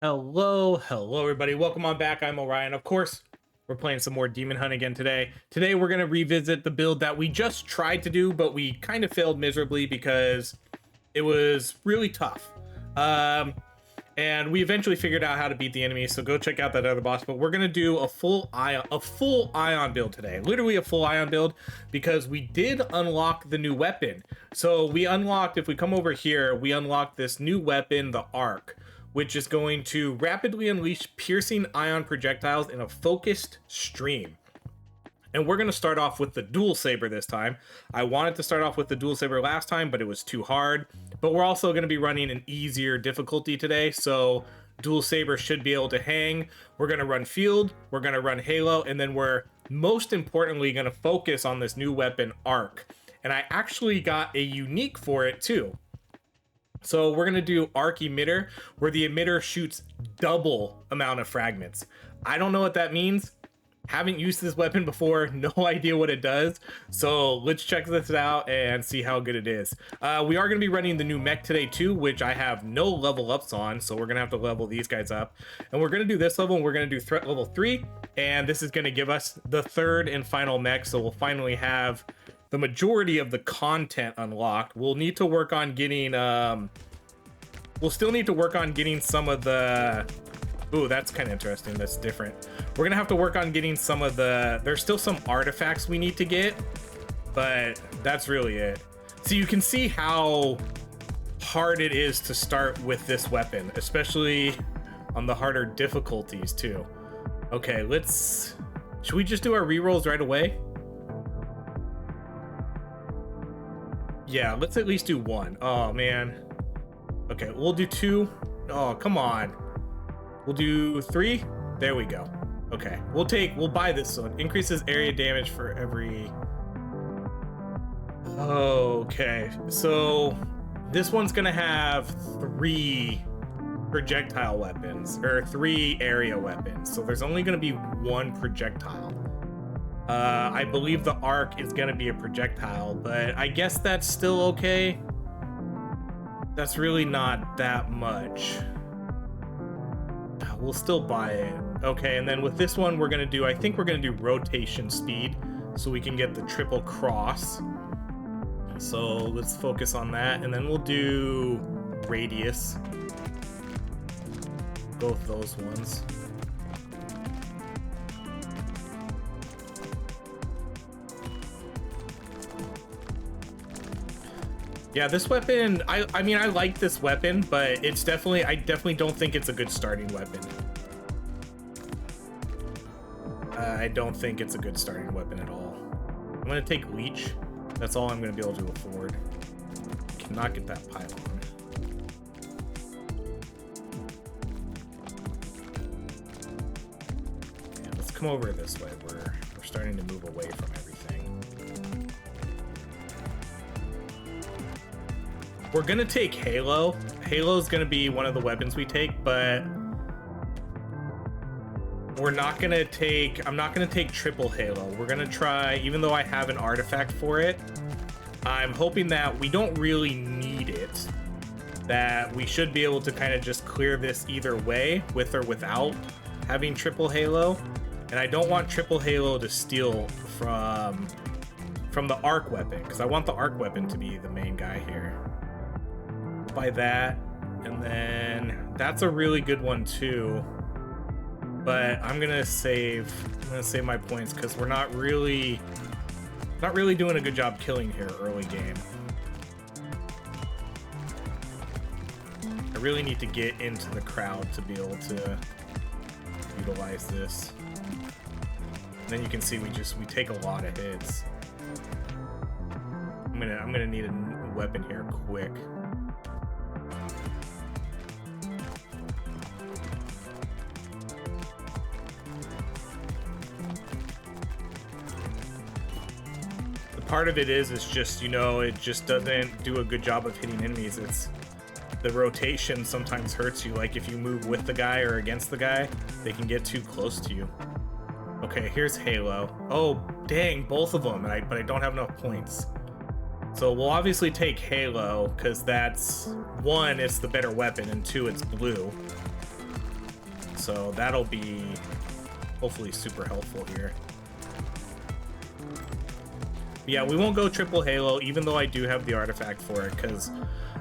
Hello everybody. Welcome on back. I'm Orion. Of course, we're playing some more Demon Hunt again today. Today we're going to revisit the build that we just tried to do, but we kind of failed miserably because it was really tough. And we eventually figured out how to beat the enemy, so go check out that other boss. But we're going to do a full ion build today. Literally a full ion build, because we did unlock the new weapon. So we unlocked, if we come over here, we unlocked this new weapon, the arc, which is going to rapidly unleash piercing ion projectiles in a focused stream. And we're going to start off with the dual saber this time. I wanted to start off with the dual saber last time, but it was too hard. But we're also going to be running an easier difficulty today, so dual saber should be able to hang. We're going to run field, we're going to run halo, and then we're most importantly going to focus on this new weapon, arc. And I actually got a unique for it too. So we're going to do arc emitter, where the emitter shoots double amount of fragments. I don't know what that means. Haven't used this weapon before, no idea what it does. So let's check this out and see how good it is. We are going to be running the new mech today too, which I have no level ups on. So we're going to have to level these guys up. And we're going to do this level, and we're going to do threat level 3. And this is going to give us the third and final mech. So we'll finally have the majority of the content unlocked. We'll need to work on getting, we'll still need to work on getting some of the, ooh, that's kind of interesting. That's different. We're gonna have to work on getting some of the, there's still some artifacts we need to get, but that's really it. So you can see how hard it is to start with this weapon, especially on the harder difficulties too. Okay, should we just do our rerolls right away? Yeah, let's at least do one. Oh man. Okay, we'll do 2. Oh, come on. We'll do 3. There we go. Okay, we'll buy this one. Increases area damage for every. Okay, so this one's gonna have 3 projectile weapons, or 3 area weapons. So there's only gonna be 1 projectile. I believe the arc is gonna be a projectile, but I guess that's still okay. That's really not that much. We'll still buy it. Okay, and then with this one, we're gonna do, I think we're gonna do rotation speed, so we can get the triple cross. So let's focus on that, and then we'll do radius. Both those ones. Yeah, this weapon, I mean, I like this weapon, but it's definitely, I definitely don't think it's a good starting weapon. I don't think it's a good starting weapon at all. I'm gonna take leech. That's all I'm gonna be able to afford. Cannot get that pylon. Yeah, let's come over this way. We're starting to move away from everything. We're gonna take Halo. Halo's gonna be one of the weapons we take, but we're not gonna take, I'm not gonna take triple Halo. We're gonna try, even though I have an artifact for it, I'm hoping that we don't really need it, that we should be able to kind of just clear this either way, with or without having triple Halo. And I don't want triple Halo to steal from the arc weapon, because I want the arc weapon to be the main guy here. By that, and then that's a really good one too, but I'm gonna save my points, because we're not really doing a good job killing here early game. I really need to get into the crowd to be able to utilize this. And then you can see we take a lot of hits. I'm gonna need a weapon here quick. Part of it is just, you know, it just doesn't do a good job of hitting enemies. It's the rotation sometimes hurts you. Like if you move with the guy or against the guy, they can get too close to you. Okay, here's Halo. Oh dang, both of them, but I don't have enough points. So we'll obviously take Halo, because that's, 1, it's the better weapon, and 2, it's blue. so that'll be hopefully super helpful here. Yeah, we won't go triple Halo, even though I do have the artifact for it, because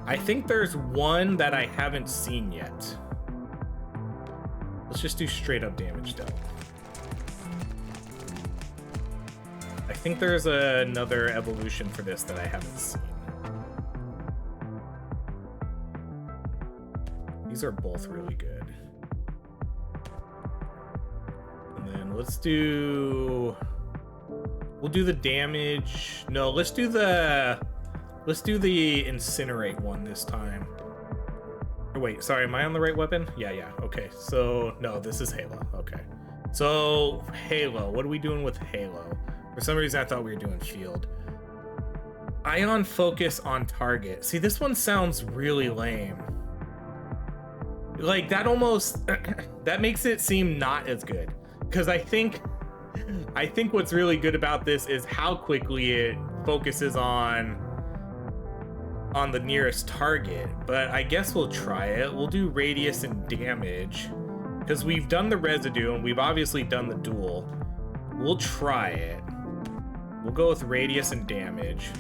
I think there's one that I haven't seen yet. Let's just do straight up damage dealt. I think there's another evolution for this that I haven't seen. These are both really good. And then let's do... We'll do the damage. No, let's do the incinerate one this time. Or wait, sorry, am I on the right weapon? Yeah, okay. So, no, this is Halo. Okay. So, Halo. What are we doing with Halo? For some reason, I thought we were doing field. Ion focus on target. See, this one sounds really lame. Like, that almost... that makes it seem not as good. Because I think what's really good about this is how quickly it focuses on the nearest target. But I guess we'll try it. We'll do radius and damage. Because we've done the residue, and we've obviously done the duel. We'll try it. We'll go with radius and damage.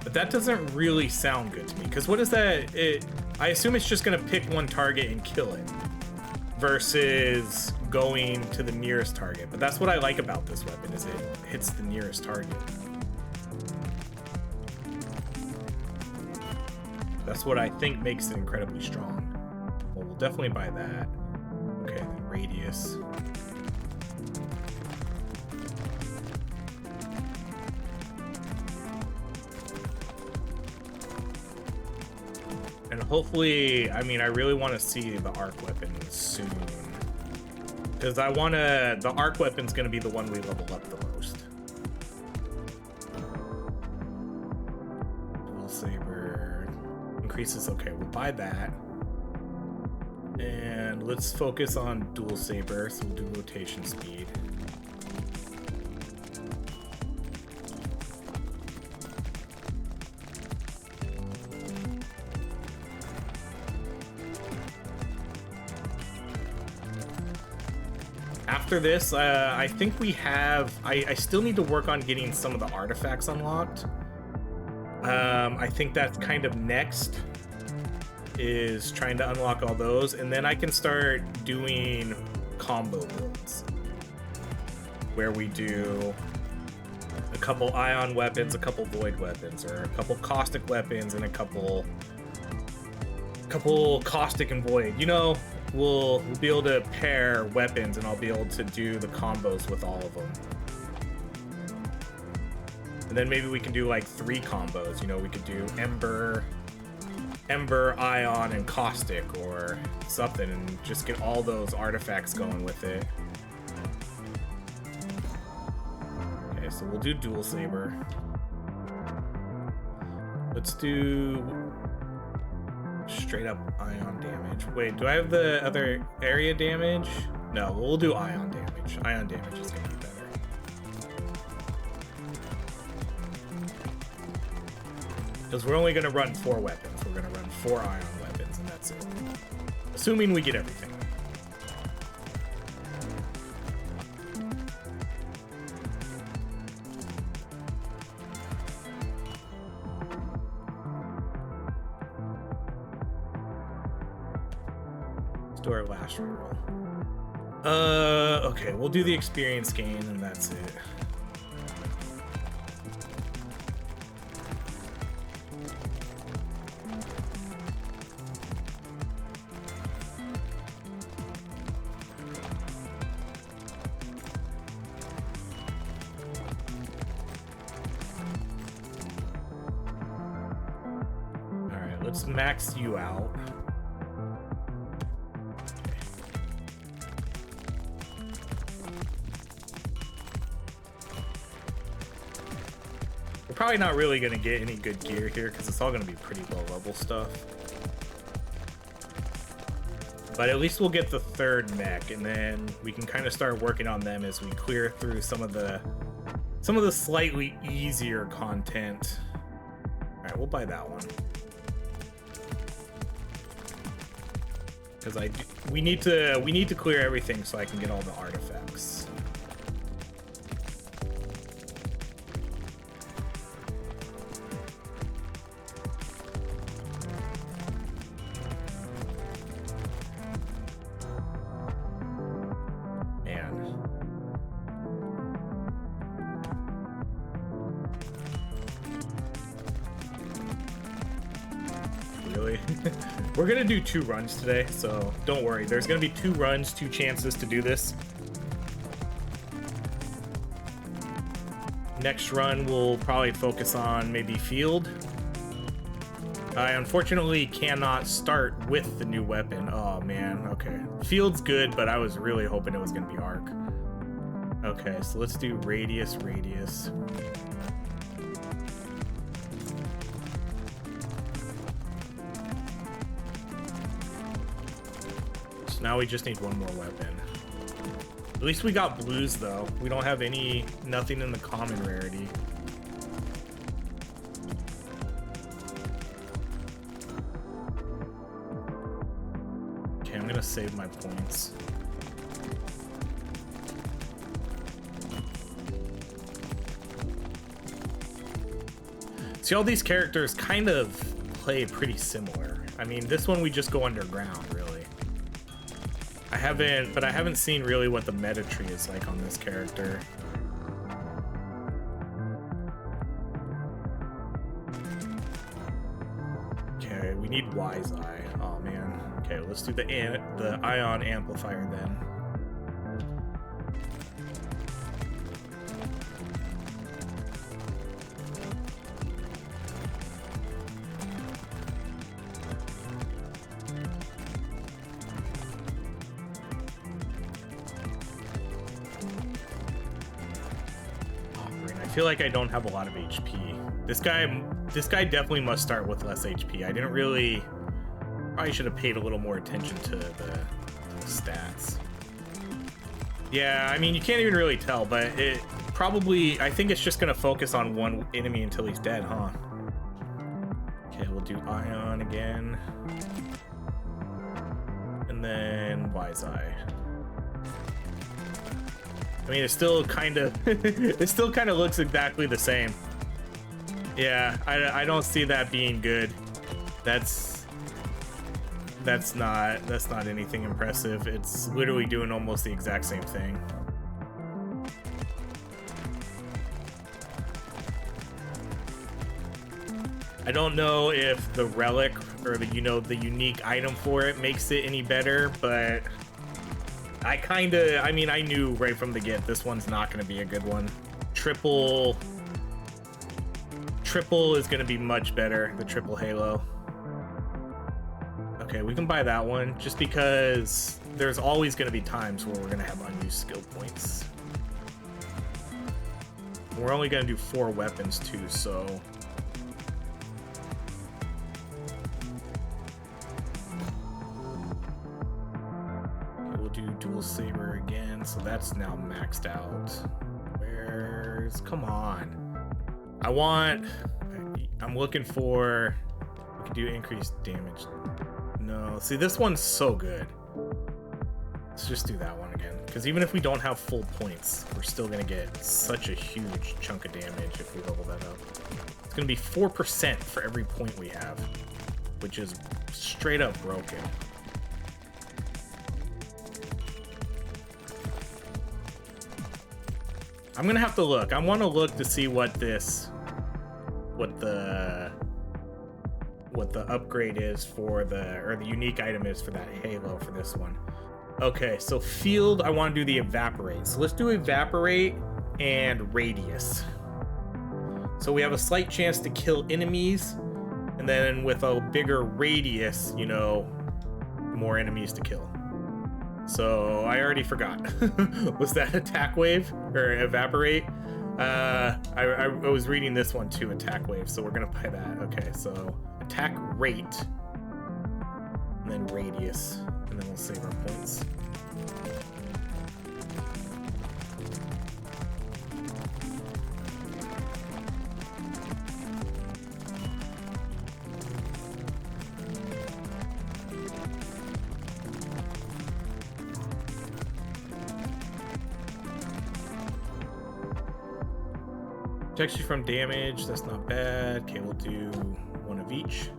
But that doesn't really sound good to me, because what is that? I assume it's just going to pick one target and kill it, versus going to the nearest target. But that's what I like about this weapon, is it hits the nearest target. That's what I think makes it incredibly strong. Well, we'll definitely buy that. Okay, then radius. And hopefully, I mean, I really want to see the arc weapon soon. Because the arc weapon's going to be the one we level up the most. Dual saber increases, okay, we'll buy that. And let's focus on dual saber, so we'll do rotation speed. After this, I think we have... I still need to work on getting some of the artifacts unlocked. I think that's kind of next, is trying to unlock all those, and then I can start doing combo builds, where we do a couple ion weapons, a couple void weapons, or a couple caustic weapons, and a couple caustic and void. You know, we'll be able to pair weapons, and I'll be able to do the combos with all of them. And then maybe we can do like 3 combos. You know, we could do Ember, Ion, and Caustic, or something, and just get all those artifacts going with it. Okay, so we'll do Dual Saber. Let's do straight up Ion damage. Wait, do I have the other area damage? No, we'll do Ion damage. Ion damage is gonna be better. Because we're only gonna run 4 weapons. We're gonna run 4 Ion weapons, and that's it. Assuming we get everything. Let's do our last reroll. Okay, we'll do the experience gain, and that's it. Let's max you out. We're probably not really going to get any good gear here because it's all going to be pretty low level stuff. But at least we'll get the 3rd mech, and then we can kind of start working on them as we clear through some of the slightly easier content. All right, we'll buy that one. because we need to clear everything so I can get all the artifacts. We're gonna do 2 runs today, so don't worry. There's gonna be 2 runs, 2 chances to do this. Next run we'll probably focus on maybe field. I unfortunately cannot start with the new weapon. Oh man, okay. Field's good, but I was really hoping it was gonna be arc. Okay, so let's do radius. Now we just need 1 more weapon. At least we got blues though. We don't have nothing in the common rarity. Okay, I'm gonna save my points. See, all these characters kind of play pretty similar. I mean, this one we just go underground, really. I haven't seen really what the meta tree is like on this character. Okay, we need Wise Eye. Oh man. Okay, let's do the ion amplifier then. I feel like I don't have a lot of HP. This guy definitely must start with less HP. I didn't really... Probably should have paid a little more attention to the stats. Yeah, I mean, you can't even really tell, but it probably... I think it's just going to focus on one enemy until he's dead, huh? Okay, we'll do Ion again. And then Wise Eye. I mean, it still kind of looks exactly the same. Yeah, I don't see that being good. That's not anything impressive. It's literally doing almost the exact same thing. I don't know if the relic or the unique item for it makes it any better, but I mean, I knew right from the get this one's not going to be a good one. Triple is going to be much better, the triple halo. Okay, we can buy that one just because there's always going to be times where we're going to have unused skill points. We're only going to do 4 weapons too, so... do dual saber again, so that's now maxed out. Come on, I'm looking for, we can do increased damage. No, see, this one's so good. Let's just do that one again, because even if we don't have full points, we're still gonna get such a huge chunk of damage if we level that up. It's gonna be 4% for every point we have, which is straight up broken. I'm gonna have to look. I want to look to see what the upgrade is for the unique item is for that halo for this one. Okay, so field, I want to do the evaporate. So let's do evaporate and radius. So we have a slight chance to kill enemies, and then with a bigger radius, you know, more enemies to kill. So I already forgot. Was that attack wave or evaporate? I was reading this one too, attack wave. So we're gonna buy that. Okay, so attack rate, and then radius, and then we'll save our points. Protects you from damage. That's not bad. Okay, we'll do one of each.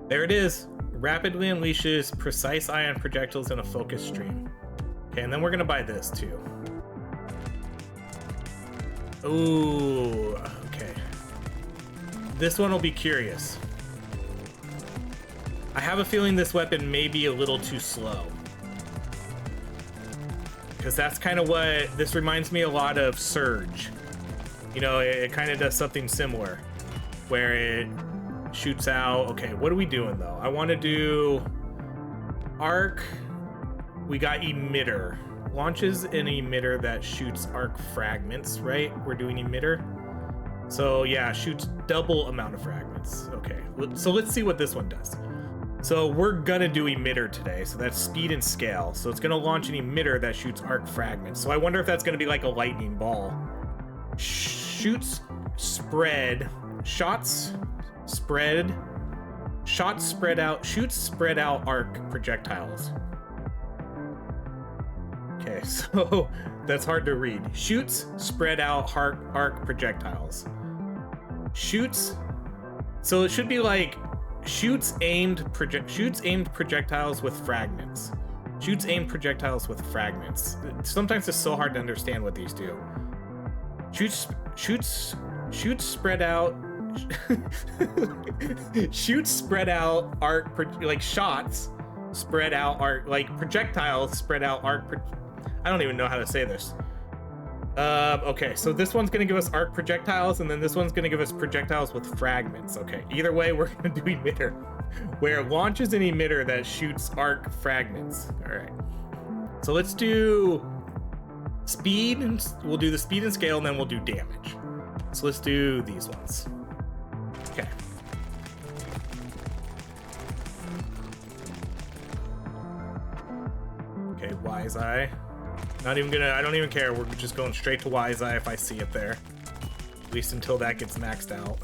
There it is. Rapidly unleashes precise ion projectiles in a focus stream. Okay, and then we're gonna buy this too. Ooh, okay. This one will be curious. I have a feeling this weapon may be a little too slow. Because that's kind of what, this reminds me a lot of Surge. You know, it kind of does something similar. Where it shoots out. Okay, what are we doing though? I want to do arc. We got emitter. Launches an emitter that shoots arc fragments, right? We're doing emitter. So yeah, shoots double amount of fragments. Okay, so let's see what this one does. So we're gonna do emitter today. So that's speed and scale. So it's gonna launch an emitter that shoots arc fragments. So I wonder if that's gonna be like a lightning ball. Shoots spread. Shots spread out, shoots spread out arc projectiles. Okay, so that's hard to read. Shoots spread out arc projectiles. Shoots, so it should be like shoots aimed projectiles with fragments. Shoots aimed projectiles with fragments. Sometimes it's so hard to understand what these do. Shoots spread out. Shoots spread out arc, like shots spread out arc, like projectiles spread out arc. I don't even know how to say this. Okay, so this one's gonna give us arc projectiles, and then this one's gonna give us projectiles with fragments. Okay, either way, we're gonna do emitter, where it launches an emitter that shoots arc fragments. All right, so let's do speed, and we'll do the speed and scale, and then we'll do damage. So let's do these ones. Okay. Okay, Wise Eye. Not even gonna, I don't even care. We're just going straight to Wise Eye if I see it there. At least until that gets maxed out.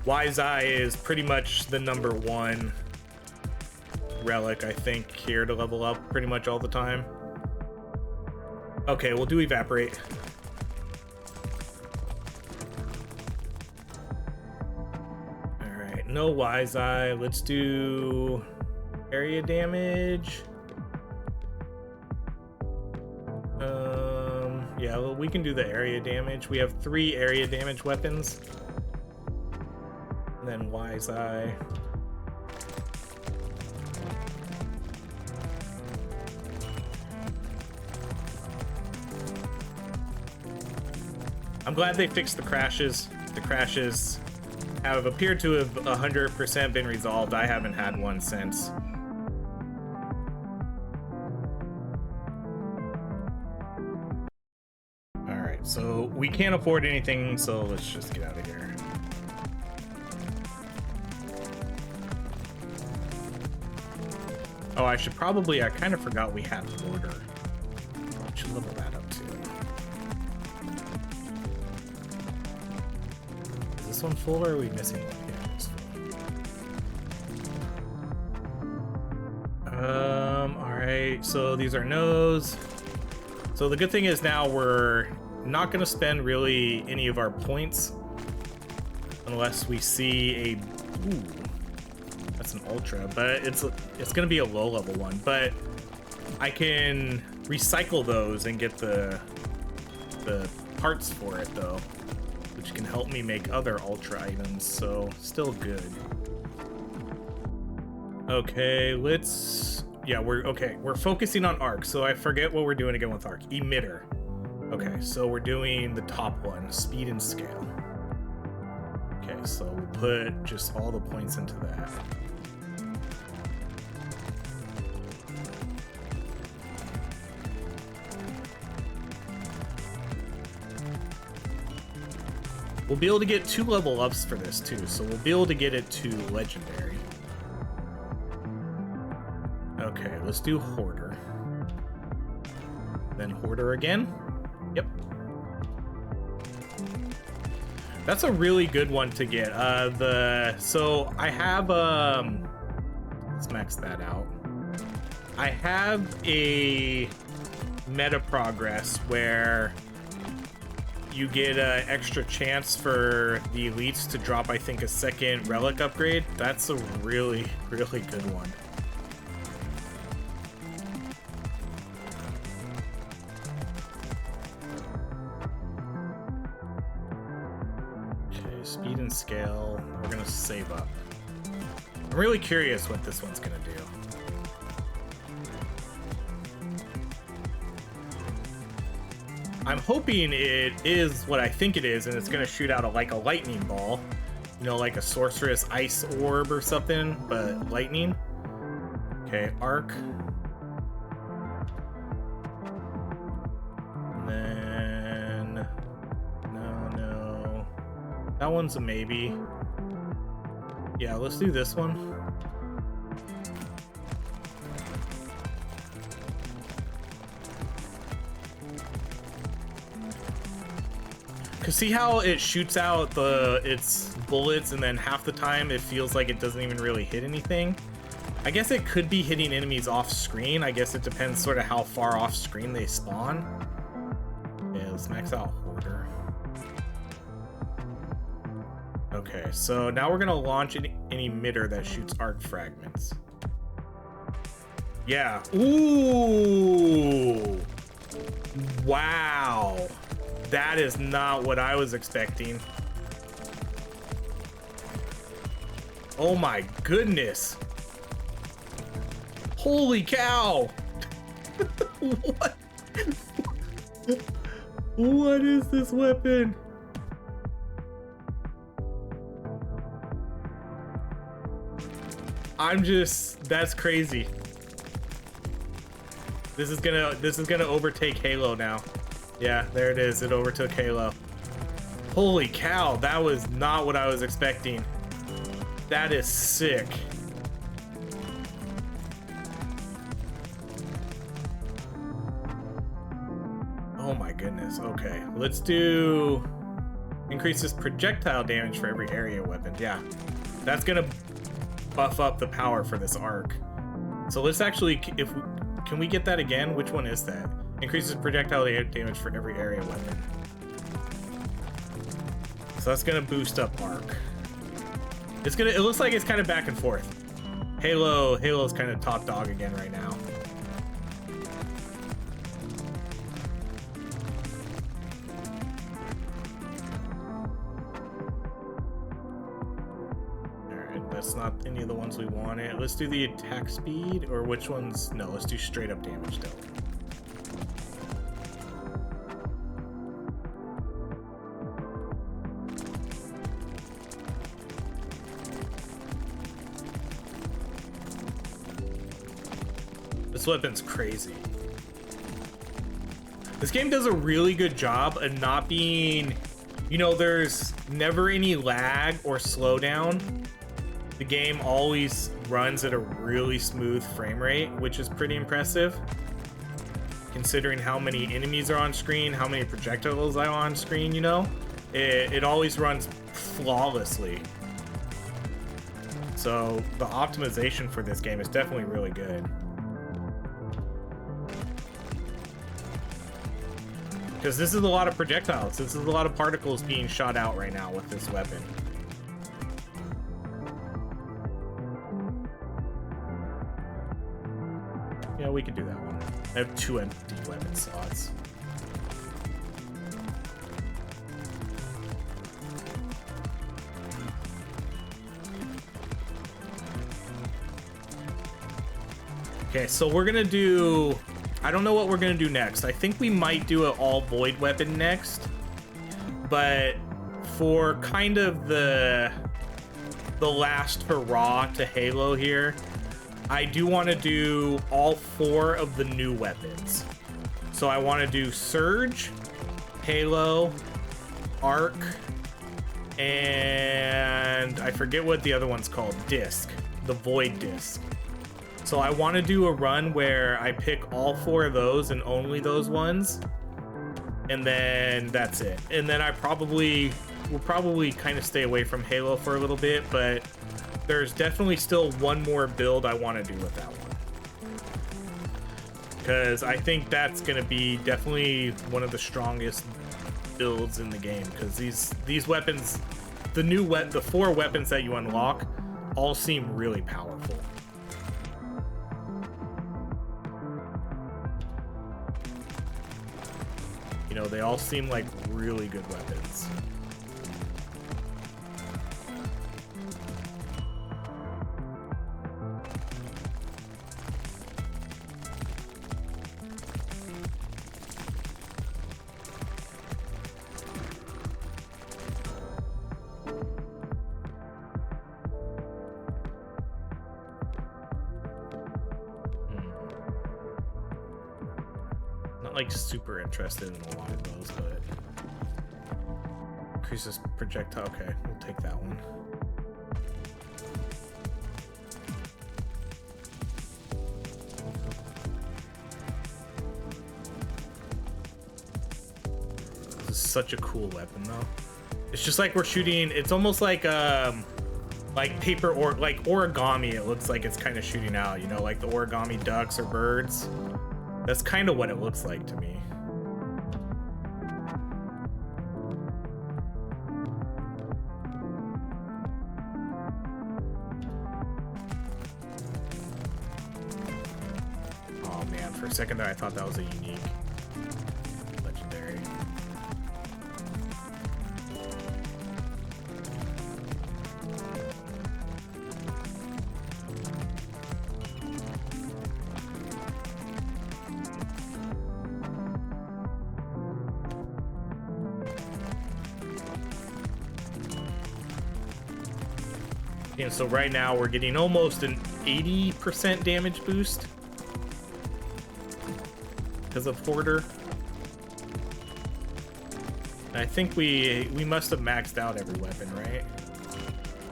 Wise Eye is pretty much the #1 relic, I think, here to level up pretty much all the time. Okay, we'll do Evaporate. Alright, no Wise Eye. Let's do area damage. Yeah, well, we can do the area damage. We have 3 area damage weapons. And then Wise Eye. I'm glad they fixed the crashes. The crashes have appeared to have 100% been resolved. I haven't had one since. Alright, so we can't afford anything, so let's just get out of here. Oh, I kind of forgot we had order. I should level that up too. Is this one full or are we missing one? Yeah, it's full. Alright, so these are no's. So the good thing is now we're not gonna spend really any of our points unless we see a, ooh, that's an ultra, but it's gonna be a low level one, but I can recycle those and get the parts for it though, which can help me make other ultra items, so still good. Okay, we're focusing on arc, so I forget what we're doing again with arc. Emitter. Okay, so we're doing the top one, speed and scale. Okay, so we'll put just all the points into that. We'll be able to get 2 level ups for this too, so we'll be able to get it to legendary. Okay, let's do Hoarder. Then Hoarder again. Yep. That's a really good one to get. So I have let's max that out. I have a meta progress where you get an extra chance for the elites to drop, I think, a second relic upgrade. That's a really, really good one. Okay, speed and scale. We're gonna save up. I'm really curious what this one's gonna do. I'm hoping it is what I think it is, and it's gonna shoot out like a lightning ball, you know, like a sorceress ice orb or something, but lightning. Okay, arc. And then no, that one's a maybe. Yeah, let's do this one. Cause see how it shoots out its bullets, and then half the time it feels like it doesn't even really hit anything. I guess it could be hitting enemies off screen. I guess it depends sort of how far off screen they spawn. Yeah, let's max out Hoarder. Okay, so now we're gonna launch an emitter that shoots arc fragments. Yeah. Ooh. Wow. That is not what I was expecting. Oh my goodness. Holy cow. What? What is this weapon? That's crazy. This is gonna overtake Halo now. Yeah, there it is. It overtook Halo. Holy cow, that was not what I was expecting. That is sick. Oh my goodness. Okay, let's do increases projectile damage for every area weapon. Yeah, that's gonna buff up the power for this arc. So let's actually, can we get that again? Which one is that? Increases projectile damage for every area weapon. So that's gonna boost up arc. It looks like it's kind of back and forth. Halo's kind of top dog again right now. Alright, that's not any of the ones we wanted. Let's do the attack speed, or which ones? No, let's do straight up damage though. This weapon's crazy. This game does a really good job of not being, you know, there's never any lag or slowdown. The game always runs at a really smooth frame rate, which is pretty impressive, considering how many enemies are on screen, how many projectiles are on screen, you know? It always runs flawlessly. So the optimization for this game is definitely really good. Because this is a lot of projectiles. This is a lot of particles being shot out right now with this weapon. Yeah, we can do that one. I have 2 empty weapon slots. Okay, so we're gonna do... I don't know what we're gonna do next. I think we might do an all void weapon next, but for kind of the last hurrah to Halo here, I do want to do all 4 of the new weapons. So I want to do Surge, Halo, Arc, and I forget what the other one's called. Disc, the Void Disc. So I want to do a run where I pick all 4 of those and only those ones, and then that's it. And then we'll probably kind of stay away from Halo for a little bit, but there's definitely still one more build I want to do with that one, because I think that's going to be definitely one of the strongest builds in the game, because these weapons, the 4 weapons that you unlock all seem really powerful. You know, they all seem like really good weapons. Like super interested in a lot of those, but increases projectile. Okay, we'll take that one. This is such a cool weapon, though. It's just like we're shooting. It's almost like paper or like origami. It looks like it's kind of shooting out. You know, like the origami ducks or birds. That's kind of what it looks like to me. Oh man, for a second there I thought that was a unique legendary. And so right now we're getting almost an 80% damage boost because of Hoarder. And I think we must have maxed out every weapon, right?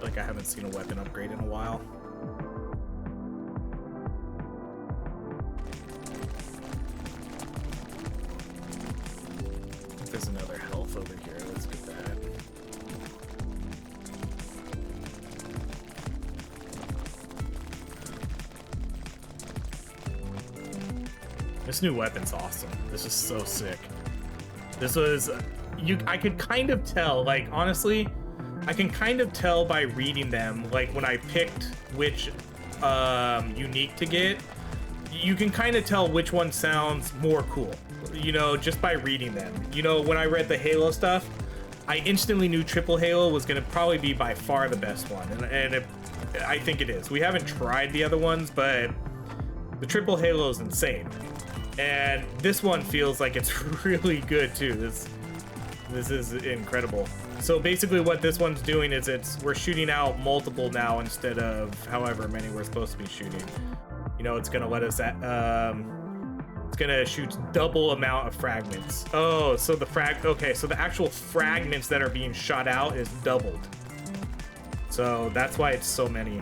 Like I haven't seen a weapon upgrade in a while. I think there's another health over here. Let's get that. This new weapon's awesome. This is so sick. This was, I could kind of tell, like, honestly, I can kind of tell by reading them, like, when I picked which unique to get, you can kind of tell which one sounds more cool, you know, just by reading them. You know, when I read the Halo stuff, I instantly knew Triple Halo was going to probably be by far the best one, and I think it is. We haven't tried the other ones, but the Triple Halo is insane. And this one feels like it's really good too. This is incredible. So basically what this one's doing is we're shooting out multiple now instead of however many we're supposed to be shooting. You know, it's gonna let us it's gonna shoot double amount of fragments. Oh, so okay, so the actual fragments that are being shot out is doubled. So that's why it's so many.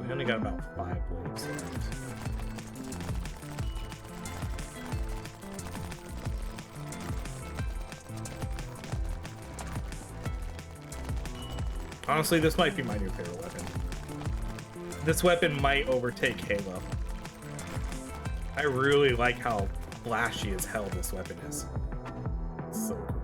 We only got about 5 waves left. Honestly, this might be my new favorite weapon. This weapon might overtake Halo. I really like how flashy as hell this weapon is. It's so cool.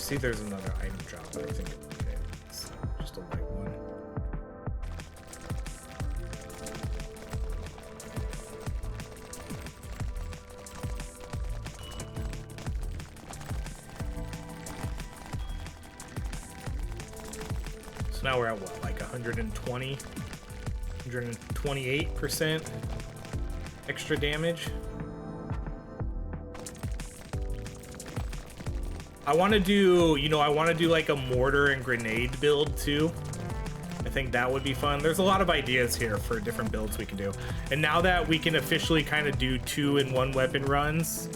see there's another item drop, but I think it's just a white one. So now we're at what, like 120, 128% extra damage. I want to do, you know, I want to do like a mortar and grenade build too. I think that would be fun. There's a lot of ideas here for different builds we can do. And now that we can officially kind of do 2-in-1 weapon runs,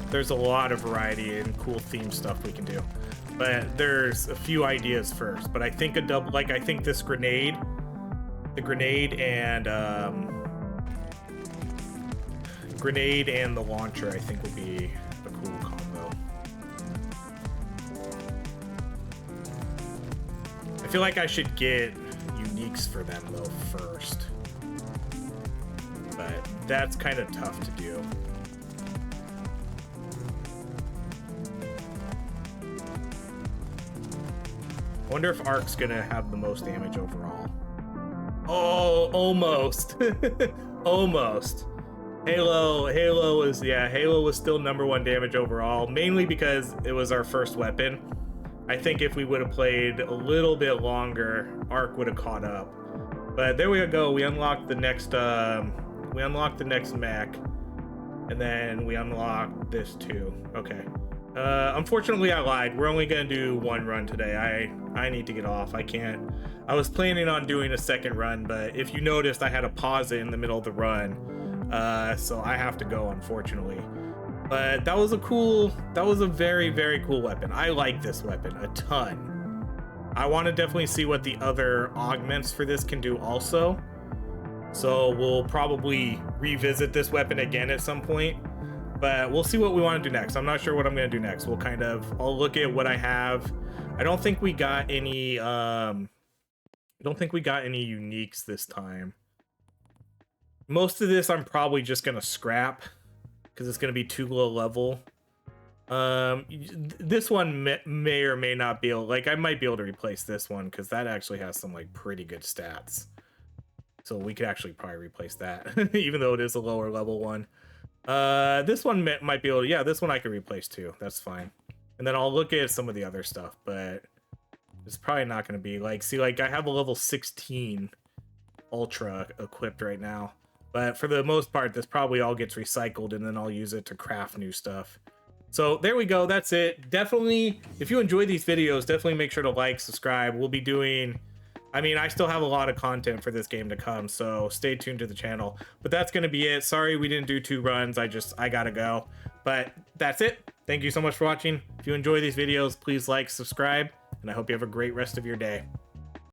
there's a lot of variety and cool theme stuff we can do. But there's a few ideas first. But I think a double, like I think this grenade, the grenade and the launcher, I think would be a cool combo. I feel like I should get uniques for them though first, but that's kind of tough to do. I wonder if Arc's gonna have the most damage overall. Oh, almost. Almost. Halo was still #1 damage overall, mainly because it was our first weapon. I think if we would have played a little bit longer, Arc would have caught up. But there we go. We unlocked the next mech, and then we unlocked this too. Okay. Unfortunately, I lied. We're only gonna do 1 run today. I need to get off. I can't. I was planning on doing a second run, but if you noticed, I had to pause it in the middle of the run, so I have to go, unfortunately. But that was a very, very cool weapon. I like this weapon a ton. I want to definitely see what the other augments for this can do also. So we'll probably revisit this weapon again at some point, but we'll see what we want to do next. I'm not sure what I'm going to do next. I'll look at what I have. I don't think we got any, uniques this time. Most of this I'm probably just going to scrap, because it's going to be too low level. This one may or may not be able, like, I might be able to replace this one, because that actually has some, like, pretty good stats. So we could actually probably replace that, even though it is a lower level one. This one might be able to, yeah, this one I could replace too. That's fine. And then I'll look at some of the other stuff, but it's probably not going to be, like, see, like, I have a level 16 Ultra equipped right now. But for the most part, this probably all gets recycled, and then I'll use it to craft new stuff. So there we go. That's it. Definitely, if you enjoy these videos, definitely make sure to like, subscribe. We'll be doing, I mean, I still have a lot of content for this game to come, so stay tuned to the channel. But that's going to be it. Sorry we didn't do 2 runs. I gotta go. But that's it. Thank you so much for watching. If you enjoy these videos, please like, subscribe, and I hope you have a great rest of your day.